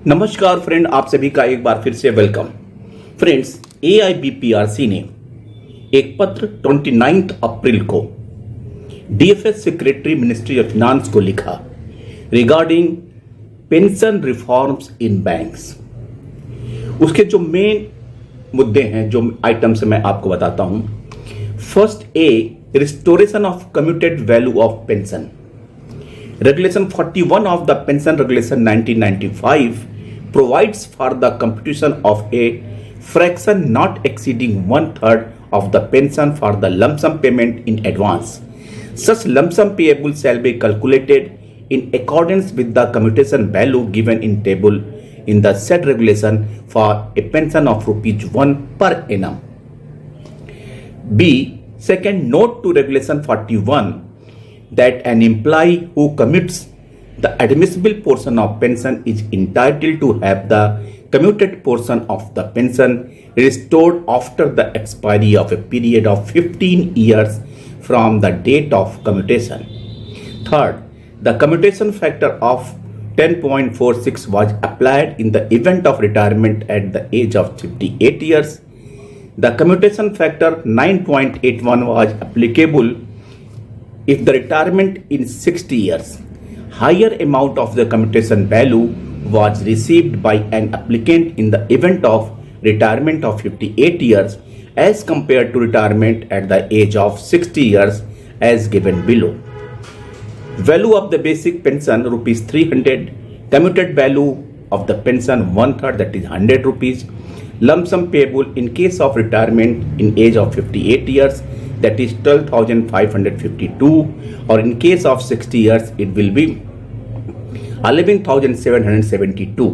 नमस्कार फ्रेंड, आप सभी का एक बार फिर से वेलकम। फ्रेंड्स, AIBPRC ने एक पत्र 29 अप्रैल को DFS secretary ministry of finance को लिखा regarding pension reforms in banks. उसके जो मेन मुद्दे हैं, जो आइटम्स मैं आपको बताता हूं। First, restoration of commuted value of pension. Regulation 41 of the Pension Regulation 1995 provides for the computation of a fraction not exceeding 1/3 of the pension for the lump sum payment in advance. Such lump sum payable shall be calculated in accordance with the commutation value given in table in the said regulation for a pension of ₹1 per annum. B. Second, note to Regulation 41 that an employee who commutes the admissible portion of pension is entitled to have the commuted portion of the pension restored after the expiry of a period of 15 years from the date of commutation. Third, the commutation factor of 10.46 was applied in the event of retirement at the age of 58 years. The commutation factor 9.81 was applicable if the retirement in 60 years. Higher amount of the commutation value was received by an applicant in the event of retirement of 58 years as compared to retirement at the age of 60 years as given below. Value of the basic pension ₹300, commuted value of the pension 1/3, that is 100 rupees. Lump sum payable in case of retirement in age of 58 years, that is 12,552, or in case of 60 years it will be 11,772.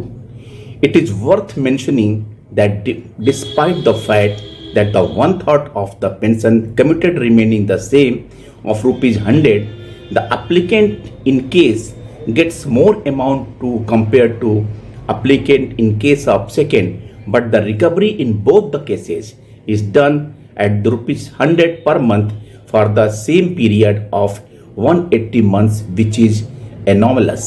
It is worth mentioning that despite the fact that the 1/3 of the pension commuted remaining the same of ₹100, the applicant in case gets more amount to compared to applicant in case of second, but the recovery in both the cases is done at the ₹100 per month for the same period of 180 months, which is anomalous.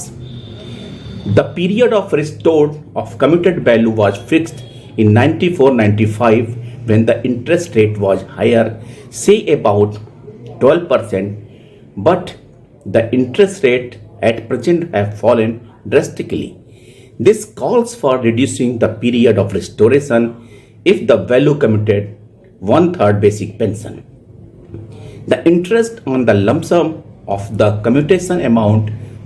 The period of restored of commuted value was fixed in 94-95 when the interest rate was higher, say about 12%, but the interest rate at present have fallen drastically. This calls for reducing the period of restoration if the value commuted 1/3 basic pension. The interest on the lump sum of the commutation amount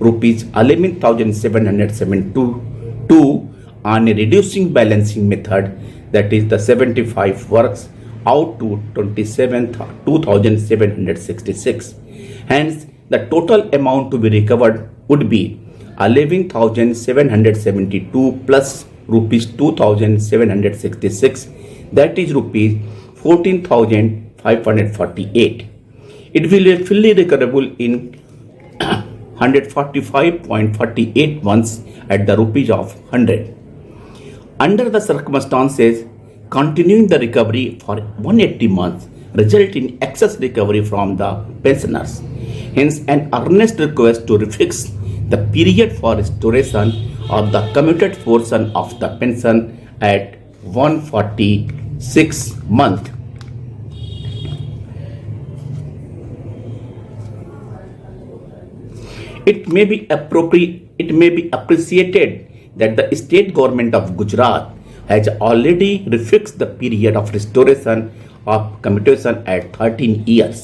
₹11,772 on a reducing balancing method, that is the 75 works out to 2,766. Hence, the total amount to be recovered would be 11,772 plus ₹2,766, that is ₹14,548. It will be fully recoverable in 145.48 months at the ₹100. Under the circumstances, continuing the recovery for 180 months result in excess recovery from the pensioners. Hence, an earnest request to refix the period for restoration of the commuted portion of the pension at 146 months. It may be appreciated that the state government of Gujarat has already refixed the period of restoration of commutation at 13 years.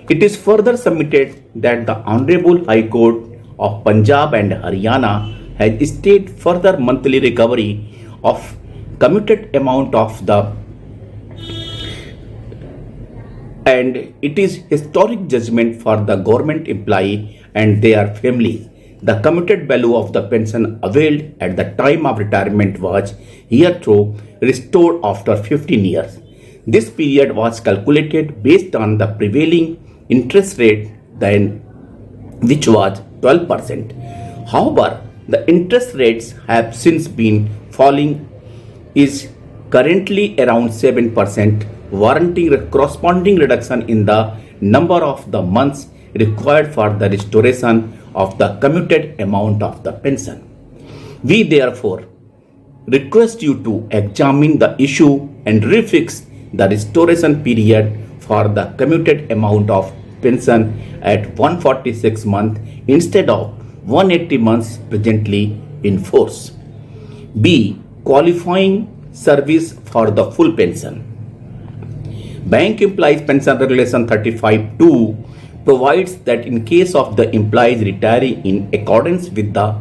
It is further submitted that the Honorable High Court of Punjab and Haryana has stated further monthly recovery of commuted amount of the, and it is historic judgment for the government employee and their families. The commuted value of the pension availed at the time of retirement was hereto restored after 15 years. This period was calculated based on the prevailing interest rate then, which was 12%. However, the interest rates have since been falling, is currently around 7%, warranting a corresponding reduction in the number of the months required for the restoration of the commuted amount of the pension. We therefore request you to examine the issue and refix the restoration period for the commuted amount of pension at 146 months instead of 180 months presently in force. B. Qualifying service for the full pension. Bank Employees Pension Regulation 35(2) provides that in case of the employees retiring in accordance with the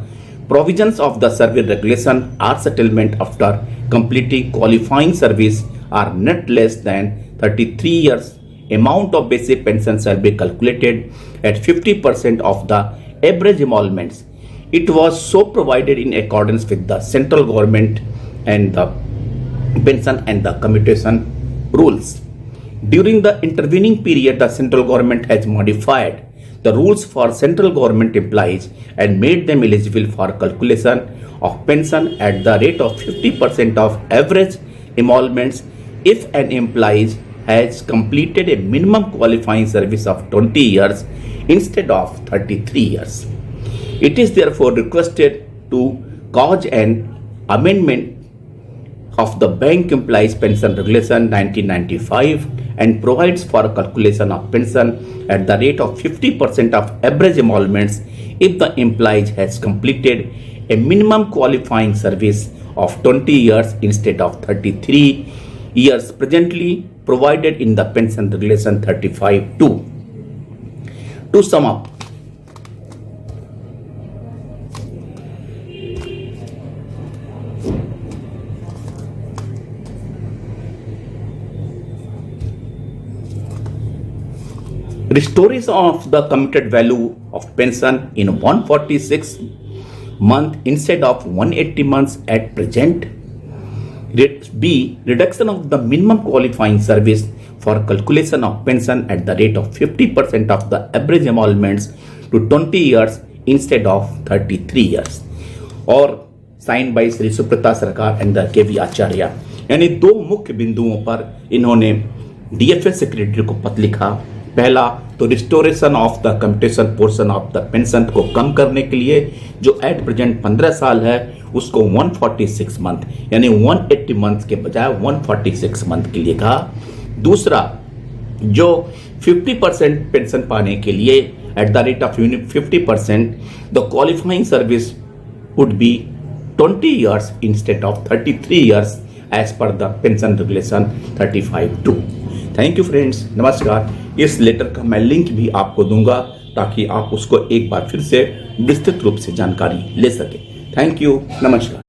provisions of the service regulation or settlement after completing qualifying service are not less than 33 years, amount of basic pension shall be calculated at 50% of the average emoluments. It was so provided in accordance with the central government and the pension and the commutation rules. During the intervening period, the central government has modified the rules for central government employees and made them eligible for calculation of pension at the rate of 50% of average emoluments if an employee has completed a minimum qualifying service of 20 years instead of 33 years. It is therefore requested to cause an amendment of the Bank Employees Pension Regulation 1995 and provides for calculation of pension at the rate of 50% of average emoluments if the employee has completed a minimum qualifying service of 20 years instead of 33 years presently provided in the Pension Regulation 35(2). To sum up, restoration of the commuted value of pension in 146 months instead of 180 months at present. B. Reduction of the minimum qualifying service for calculation of pension at the rate of 50% of the average emoluments to 20 years instead of 33 years. और sign by Shri Subrata सरकार and the के आचार्य। यानी दो मुख्य बिंदुओं पर इन्होंने DFS secretary को पत्र लिखा। पहला तो restoration of the commutation portion of the pension को कम करने के लिए जो एट प्रेजेंट 15 साल है उसको 146 मंथ यानी 180 मंथ के बजाय 146 मंथ के लिए कहा। दूसरा जो 50% पेंशन पाने के लिए at the rate of 50% the qualifying service would be 20 years instead of 33 years as per the pension regulation 35(2). Thank you friends, नमस्कार। इस लेटर का मैं लिंक भी आपको दूंगा ताकि आप उसको एक बार फिर से विस्तृत रूप से जानकारी ले सके। थैंक यू, नमस्कार।